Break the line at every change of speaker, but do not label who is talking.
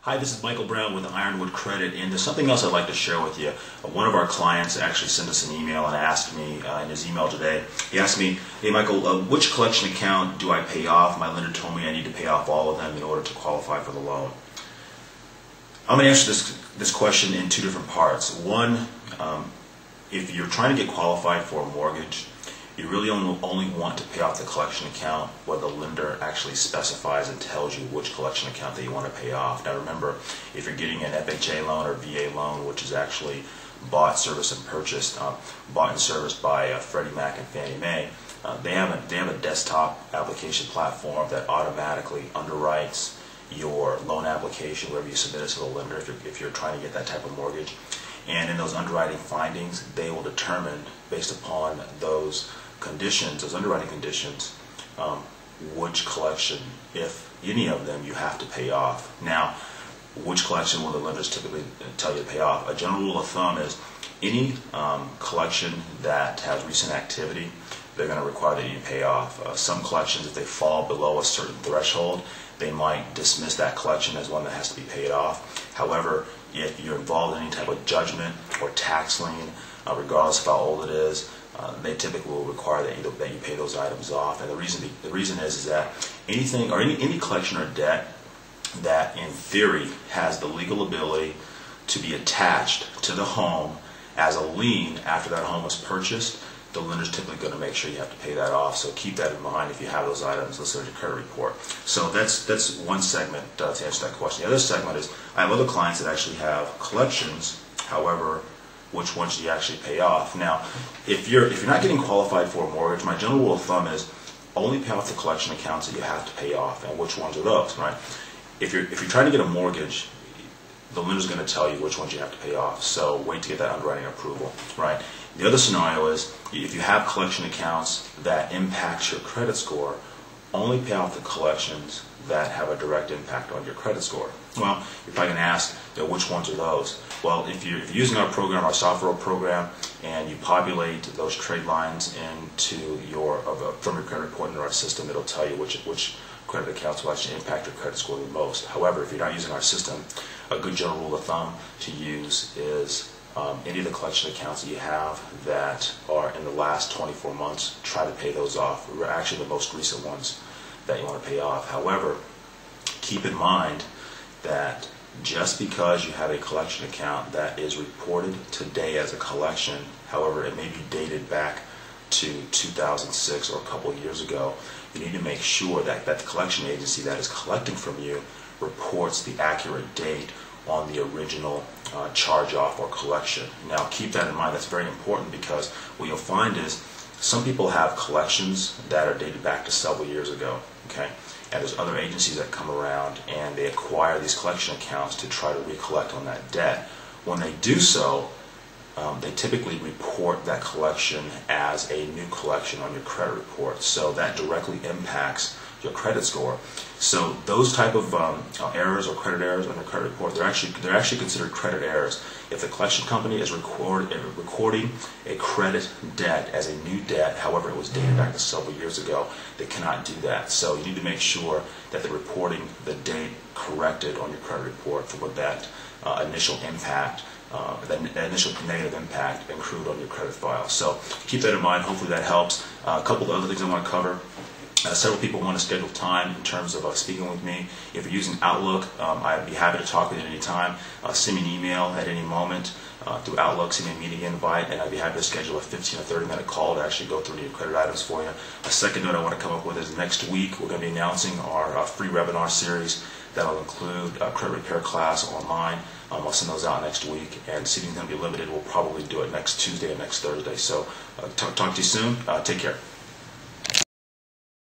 Hi, this is Michael Brown with Ironwood Credit, and there's something else I'd like to share with you. One of our clients actually sent us an email and asked me in his email today, he asked me, hey Michael, which collection account do I pay off? My lender told me I need to pay off all of them in order to qualify for the loan. I'm going to answer this question in two different parts. One, if you're trying to get qualified for a mortgage, you really only want to pay off the collection account where the lender actually specifies and tells you which collection account that you want to pay off. Now remember, if you're getting an FHA loan or VA loan, which is actually bought, serviced, and purchased, bought and serviced by Freddie Mac and Fannie Mae, they have a desktop application platform that automatically underwrites your loan application wherever you submit it to the lender if you're trying to get that type of mortgage. And in those underwriting findings, they will determine, based upon those conditions, those underwriting conditions, which collection, if any of them, you have to pay off. Now, which collection will the lenders typically tell you to pay off? A general rule of thumb is any collection that has recent activity, they're going to require that you pay off. Some collections, if they fall below a certain threshold, they might dismiss that collection as one that has to be paid off. However, if you're involved in any type of judgment or tax lien, regardless of how old it is, they typically will require that you pay those items off. And the reason is that anything or any collection or debt that in theory has the legal ability to be attached to the home as a lien after that home was purchased, the lender's typically going to make sure you have to pay that off. So keep that in mind if you have those items listed on your credit report. So that's one segment to answer that question. The other segment is I have other clients that actually have collections. However, which ones do you actually pay off? Now, if you're not getting qualified for a mortgage, my general rule of thumb is only pay off the collection accounts that you have to pay off. And which ones are those, right? If you're trying to get a mortgage, the lender's going to tell you which ones you have to pay off. So wait to get that underwriting approval, right? The other scenario is if you have collection accounts that impact your credit score, only pay off the collections that have a direct impact on your credit score. Well, you're probably going to ask, which ones are those? Well, if you're using our program, our software program, and you populate those trade lines into from your credit report into our system, it'll tell you which credit accounts will actually impact your credit score the most. However, if you're not using our system, a good general rule of thumb to use is any of the collection accounts that you have that are in the last 24 months, try to pay those off. We're actually the most recent ones that you want to pay off. However, keep in mind that just because you have a collection account that is reported today as a collection, however, it may be dated back to 2006 or a couple of years ago, you need to make sure that the collection agency that is collecting from you reports the accurate date on the original charge-off or collection. Now keep that in mind. That's very important because what you'll find is some people have collections that are dated back to several years ago, okay? And there's other agencies that come around and they acquire these collection accounts to try to recollect on that debt. When they do so, they typically report that collection as a new collection on your credit report. So that directly impacts your credit score. So those type of errors or credit errors on your credit report, they're actually considered credit errors. If the collection company is recording a credit debt as a new debt, however it was dated back to several years ago, they cannot do that. So you need to make sure that they're reporting the date corrected on your credit report for what that initial impact, that initial negative impact accrued on your credit file. So keep that in mind. Hopefully that helps. A couple of other things I want to cover. Several people want to schedule time in terms of speaking with me. If you're using Outlook, I'd be happy to talk with you at any time. Send me an email at any moment through Outlook, send me a meeting invite, and I'd be happy to schedule a 15 or 30-minute call to actually go through your credit items for you. A second note I want to come up with is next week we're going to be announcing our free webinar series that will include a credit repair class online. I'll send those out next week, and seating is going to be limited. We'll probably do it next Tuesday and next Thursday. So talk to you soon. Take care.